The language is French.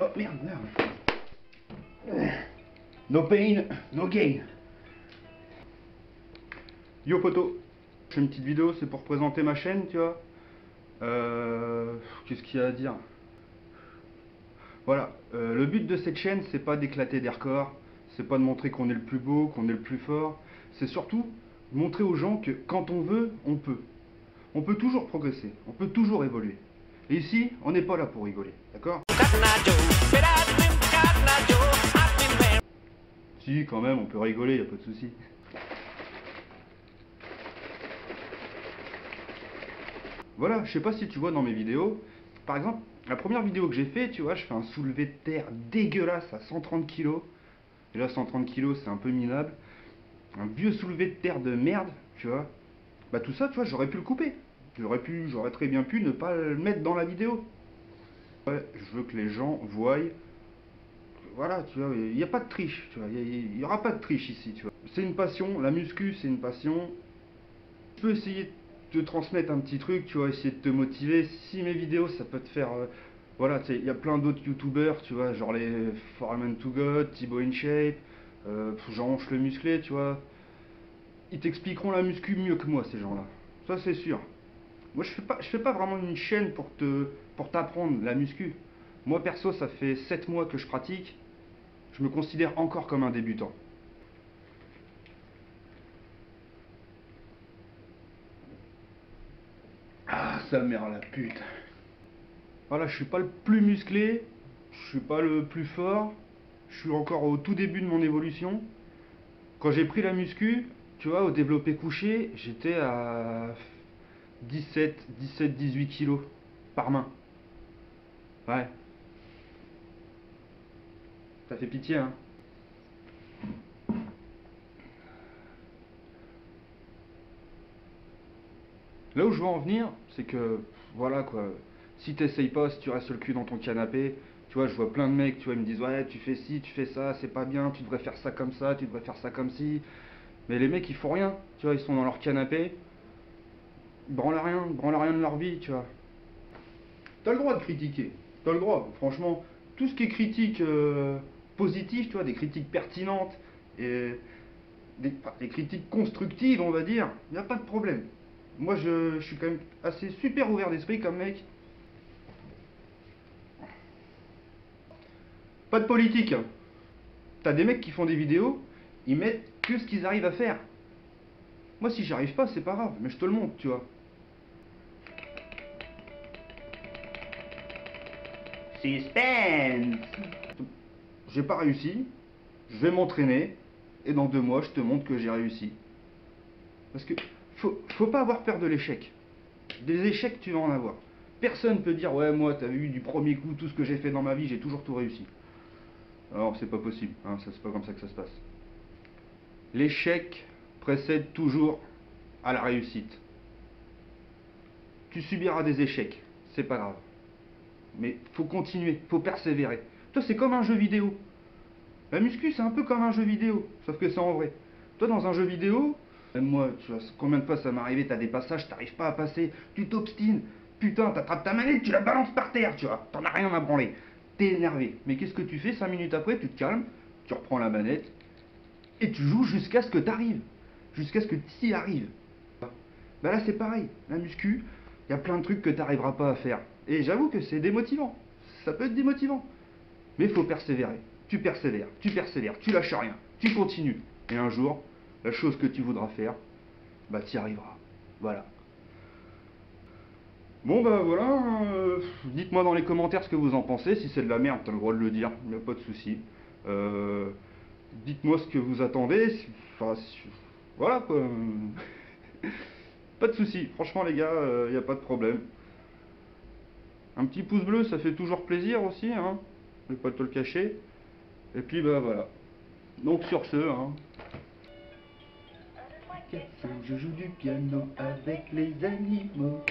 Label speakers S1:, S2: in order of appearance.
S1: Oh merde, no pain, no gain. Yo poto, je fais une petite vidéo, c'est pour présenter ma chaîne, tu vois. Qu'est-ce qu'il y a à dire? Voilà, le but de cette chaîne, c'est pas d'éclater des records, c'est pas de montrer qu'on est le plus beau, qu'on est le plus fort, c'est surtout de montrer aux gens que quand on veut, on peut. On peut toujours progresser, on peut toujours évoluer. Et ici, on n'est pas là pour rigoler, d'accord? Si, quand même, on peut rigoler, y a pas de souci. Voilà, je sais pas si tu vois dans mes vidéos, par exemple, la première vidéo que j'ai fait, tu vois, je fais un soulevé de terre dégueulasse à 130 kg. Et là, 130 kg, c'est un peu minable. Un vieux soulevé de terre de merde, tu vois. Bah tout ça, tu vois, j'aurais pu le couper. J'aurais très bien pu ne pas le mettre dans la vidéo. Ouais, je veux que les gens voient, voilà, tu vois, il n'y a pas de triche, tu vois, il n'y aura pas de triche ici, tu vois. C'est une passion, la muscu, c'est une passion. Je peux essayer de te transmettre un petit truc, tu vois, essayer de te motiver. Si mes vidéos, ça peut te faire... voilà, tu sais, il y a plein d'autres youtubeurs, tu vois, genre les Foreman to God, Thibaut InShape, Jean-Anche le musclé, tu vois. Ils t'expliqueront la muscu mieux que moi, ces gens-là. Ça, c'est sûr. Moi, je fais pas vraiment une chaîne pour t'apprendre la muscu. Moi, perso, ça fait 7 mois que je pratique. Je me considère encore comme un débutant. Ah, sa mère la pute. Voilà, je suis pas le plus musclé, je suis pas le plus fort, je suis encore au tout début de mon évolution. Quand j'ai pris la muscu, tu vois, au développé couché, j'étais à 18 kilos par main. Ouais. Ça fait pitié, hein. Là où je veux en venir, c'est que, voilà quoi, si t'essayes pas, si tu restes le cul dans ton canapé, tu vois, je vois plein de mecs, tu vois, ils me disent, ouais, tu fais ci, tu fais ça, c'est pas bien, tu devrais faire ça comme ça, tu devrais faire ça comme ci. Mais les mecs, ils font rien, tu vois, ils sont dans leur canapé, ils branlent rien de leur vie, tu vois. T'as le droit de critiquer, t'as le droit, franchement, tout ce qui est critique positive, tu vois, des critiques pertinentes, et des critiques constructives, on va dire, y a pas de problème. Moi, je suis quand même assez super ouvert d'esprit comme mec. Pas de politique, hein. T'as des mecs qui font des vidéos, ils mettent que ce qu'ils arrivent à faire. Moi, si j'y arrive pas, c'est pas grave, mais je te le montre, tu vois. Suspense. J'ai pas réussi, je vais m'entraîner, et dans 2 mois, je te montre que j'ai réussi. Parce que faut pas avoir peur de l'échec. Des échecs, tu vas en avoir. Personne peut dire, ouais, moi, t'as vu du premier coup tout ce que j'ai fait dans ma vie, j'ai toujours tout réussi. Alors, c'est pas possible, hein, ça, c'est pas comme ça que ça se passe. L'échec précède toujours à la réussite. Tu subiras des échecs, c'est pas grave. Mais faut continuer, faut persévérer. Toi, c'est comme un jeu vidéo. La muscu, c'est un peu comme un jeu vidéo, sauf que c'est en vrai. Toi, dans un jeu vidéo, même moi, tu vois, combien de fois ça m'est arrivé, t'as des passages, t'arrives pas à passer, tu t'obstines, putain, t'attrapes ta manette, tu la balances par terre, tu vois, t'en as rien à branler. T'es énervé. Mais qu'est-ce que tu fais 5 minutes après, tu te calmes, tu reprends la manette, et tu joues jusqu'à ce que t'arrives. Jusqu'à ce que tu y arrives. Bah là, c'est pareil. La muscu, il y a plein de trucs que t'arriveras pas à faire. Et j'avoue que c'est démotivant. Ça peut être démotivant. Mais il faut persévérer. Tu persévères, tu lâches rien, tu continues. Et un jour, la chose que tu voudras faire, bah t'y arriveras. Voilà. Bon bah voilà, dites-moi dans les commentaires ce que vous en pensez. Si c'est de la merde, t'as le droit de le dire, il n'y a pas de souci. Dites-moi ce que vous attendez. Enfin, voilà quoi. Pas de souci. Franchement les gars, il n'y a pas de problème. Un petit pouce bleu, ça fait toujours plaisir aussi, hein. Je vais pas te le cacher. Et puis bah voilà. Donc sur ce, hein. Je joue du piano avec les animaux.